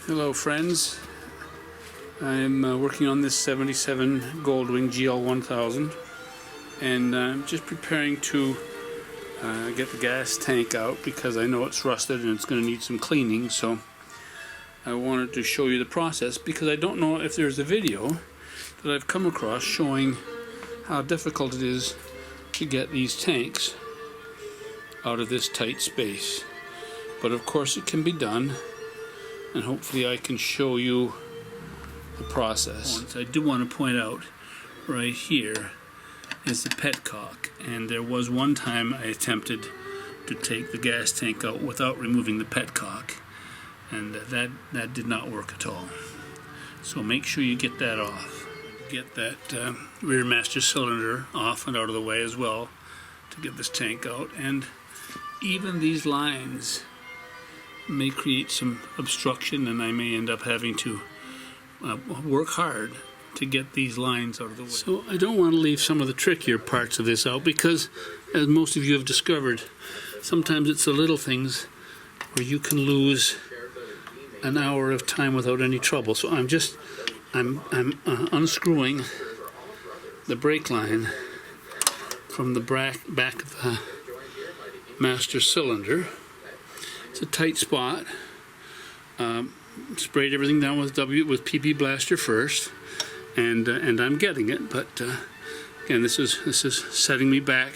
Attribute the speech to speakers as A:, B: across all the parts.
A: Hello friends, I'm working on this 77 Goldwing GL1000 and I'm just preparing to get the gas tank out because I know it's rusted and it's going to need some cleaning. So I wanted to show you the process because I don't know if there's a video that I've come across showing how difficult it is to get these tanks out of this tight space. But of course it can be done, and hopefully I can show you the process. I do want to point out right here is the petcock, and there was one time I attempted to take the gas tank out without removing the petcock, and that did not work at all. So make sure you get that off. Get that rear master cylinder off and out of the way as well to get this tank out. And even these lines may create some obstruction, and I may end up having to work hard to get these lines out of the way. So I don't want to leave some of the trickier parts of this out because, as most of you have discovered, sometimes it's the little things where you can lose an hour of time without any trouble. So I'm unscrewing the brake line from the back of the master cylinder. It's a tight spot. Sprayed everything down with PB Blaster first, and I'm getting it. But again, this is setting me back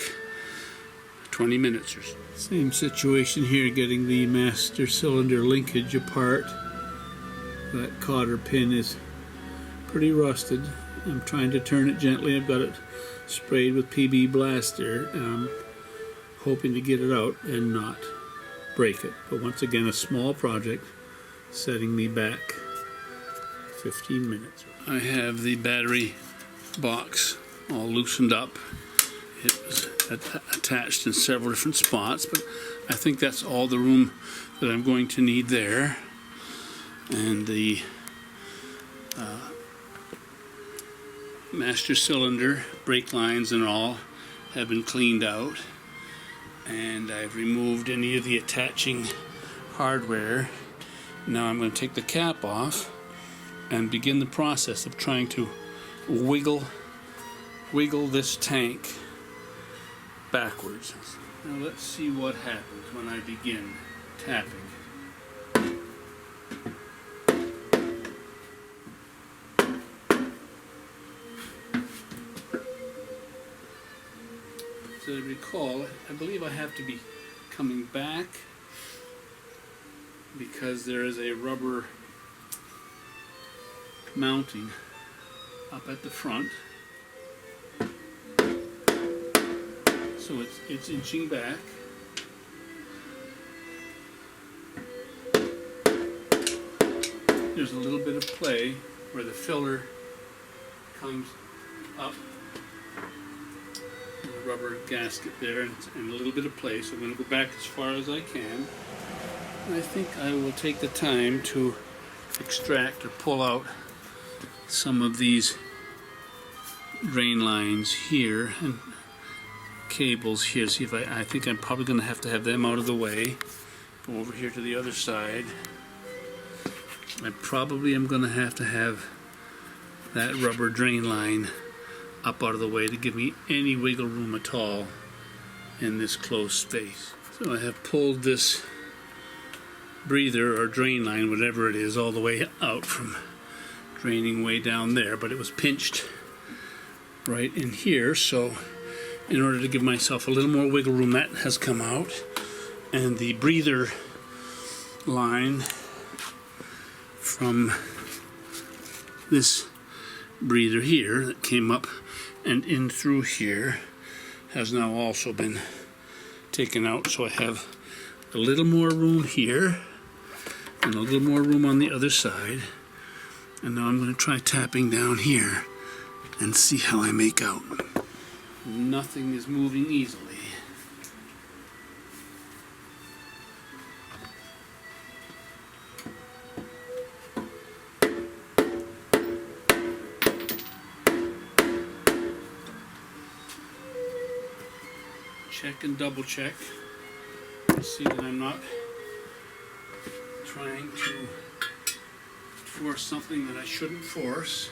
A: 20 minutes or so. Same situation here, getting the master cylinder linkage apart. That cotter pin is pretty rusted. I'm trying to turn it gently. I've got it sprayed with PB Blaster, hoping to get it out and not break it. But once again, a small project setting me back 15 minutes. I have the battery box all loosened up. It was attached in several different spots, but I think that's all the room that I'm going to need there. And the master cylinder, brake lines and all have been cleaned out, and I've removed any of the attaching hardware. Now I'm going to take the cap off and begin the process of trying to wiggle this tank backwards. Now let's see what happens when I begin tapping. So I recall, I believe I have to be coming back because there is a rubber mounting up at the front. So it's inching back. There's a little bit of play where the filler comes up. The rubber gasket there, and a little bit of play. So I'm going to go back as far as I can. I think I will take the time to extract or pull out some of these drain lines here and cables here. See if I think I'm probably going to have them out of the way. Go over here to the other side. I probably am going to have that rubber drain line up out of the way to give me any wiggle room at all in this closed space. So I have pulled this breather or drain line, whatever it is, all the way out from draining way down there, but it was pinched right in here. So in order to give myself a little more wiggle room, that has come out, and the breather line from this breather here that came up and in through here has now also been taken out. So I have a little more room here and a little more room on the other side. And now I'm going to try tapping down here and see how I make out. Nothing is moving easily. Check and double check. See that I'm not trying to force something that I shouldn't force.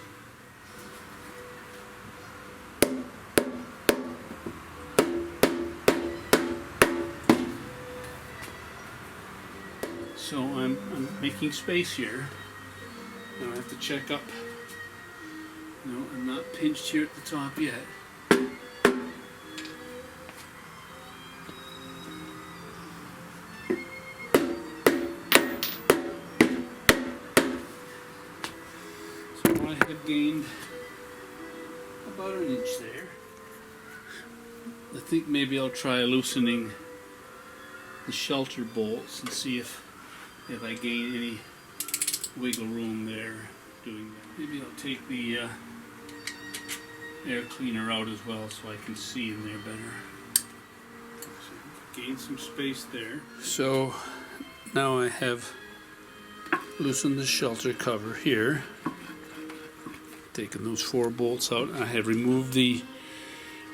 A: So I'm making space here. Now I have to check up. No, I'm not pinched here at the top yet. So I have gained about an inch there. I think maybe I'll try loosening the shelter bolts and see if I gain any wiggle room there doing that. Maybe I'll take the air cleaner out as well so I can see in there better. So gain some space there. So now I have loosened the shelter cover here. Taken those 4 bolts out. I have removed the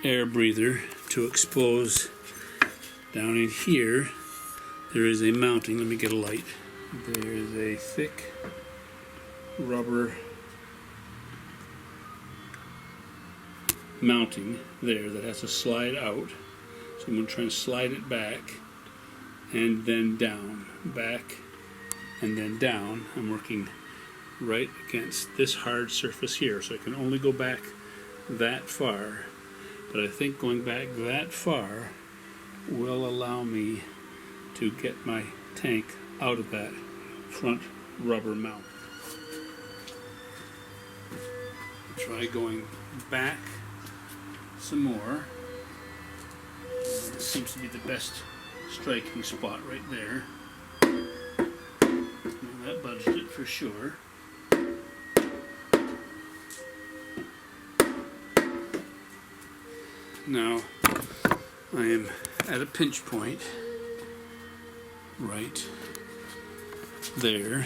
A: air breather to expose down in here. There is a mounting. Let me get a light. There is a thick rubber mounting there that has to slide out. So I'm going to try and slide it back and then down, back and then down. I'm working right against this hard surface here, so I can only go back that far. But I think going back that far will allow me to get my tank out of that front rubber mount. Try going back some more. This seems to be the best striking spot right there. Well, that budged it for sure. Now I am at a pinch point right there.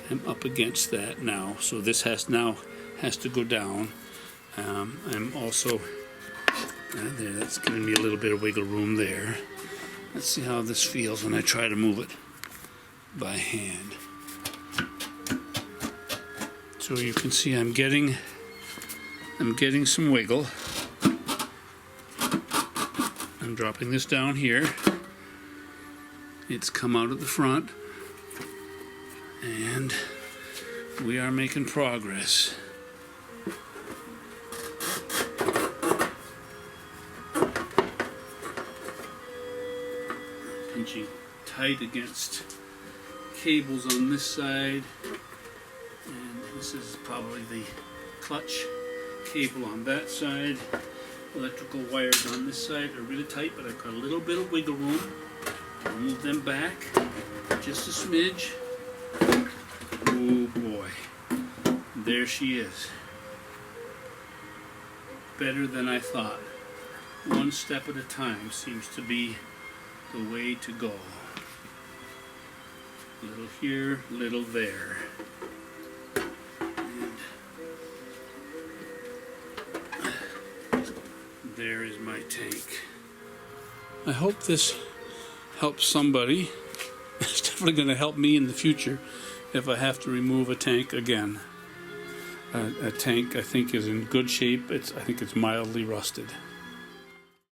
A: I'm up against that now, so this has to go down. I'm also there. That's giving me a little bit of wiggle room there. Let's see how this feels when I try to move it by hand. So you can see I'm getting some wiggle. I'm dropping this down here. It's come out at the front, and we are making progress. Pinching tight against cables on this side, and this is probably the clutch cable on that side. Electrical wires on this side are really tight, but I've got a little bit of wiggle room. I'll move them back just a smidge. Oh boy, there she is. Better than I thought. One step at a time seems to be the way to go. Little here, little there. And there is my tank. I hope this helps somebody. It's definitely going to help me in the future if I have to remove a tank again. A tank I think is in good shape. I think it's mildly rusted.